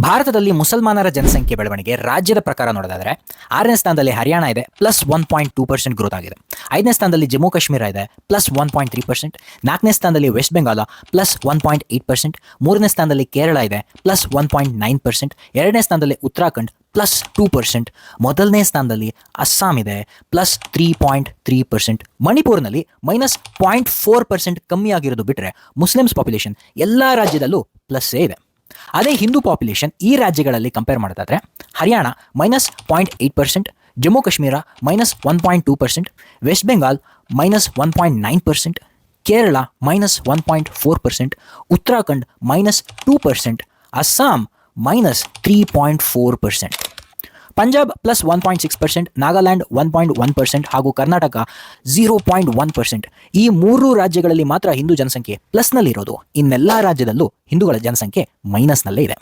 ಭಾರತದಲ್ಲಿ ಮುಸಲ್ಮಾನರ ಜನಸಂಖ್ಯೆ ಬೆಳವಣಿಗೆ ರಾಜ್ಯದ ಪ್ರಕಾರ ನೋಡೋದಾದ್ರೆ 6ನೇ ಸ್ಥಾನದಲ್ಲಿ ಹರಿಯಾಣ ಇದೆ +1.2% ಗ್ರೋತ್ ಆಗಿದೆ. 5ನೇ ಸ್ಥಾನದಲ್ಲಿ ಜಮ್ಮು ಕಾಶ್ಮೀರ ಇದೆ +1.3%. 4ನೇ ಸ್ಥಾನದಲ್ಲಿ ವೆಸ್ಟ್ ಬೆಂಗಾಲ +1.8%. 3ನೇ ಸ್ಥಾನದಲ್ಲಿ ಕೇರಳ ಇದೆ +1.9%. 2ನೇ ಸ್ಥಾನದಲ್ಲಿ ಉತ್ತರಾಖಂಡ್ +2%. ಮೊದಲನೇ ಸ್ಥಾನದಲ್ಲಿ ಅಸ್ಸಾಂ ಇದೆ +3.3%. ಮಣಿಪುರ್ನಲ್ಲಿ -0.4% ಕಮ್ಮಿ ಆಗಿರೋದು ಬಿಟ್ಟರೆ ಮುಸ್ಲಿಮ್ಸ್ ಪಾಪ್ಯುಲೇಷನ್ ಎಲ್ಲ ರಾಜ್ಯದಲ್ಲೂ ಪ್ಲಸ್ಸೇ ಇದೆ. ಅದೇ ಹಿಂದೂ ಪಾಪ್ಯುಲೇಷನ್ ಈ ರಾಜ್ಯಗಳಲ್ಲಿ ಕಂಪೇರ್ ಮಾಡೋದಾದ್ರೆ ಹರಿಯಾಣ -0.8%, ಜಮ್ಮು ಕಾಶ್ಮೀರ -1.2%, ವೆಸ್ಟ್ ಬೆಂಗಾಲ್ -1.9%, ಕೇರಳ -1.4%, ಉತ್ತರಾಖಂಡ್ -2%, ಅಸ್ಸಾಂ -3.4%. ಪಂಜಾಬ್ +1.6%, ನಾಗಾಲ್ಯಾಂಡ್ 1.1% ಹಾಗೂ ಕರ್ನಾಟಕ 0.1%. ಈ 3 ರಾಜ್ಯಗಳಲ್ಲಿ ಮಾತ್ರ ಹಿಂದೂ ಜನಸಂಖ್ಯೆ ಪ್ಲಸ್ನಲ್ಲಿರೋದು. ಇನ್ನೆಲ್ಲ ರಾಜ್ಯದಲ್ಲೂ ಹಿಂದೂಗಳ ಜನಸಂಖ್ಯೆ ಮೈನಸ್ನಲ್ಲೇ ಇದೆ.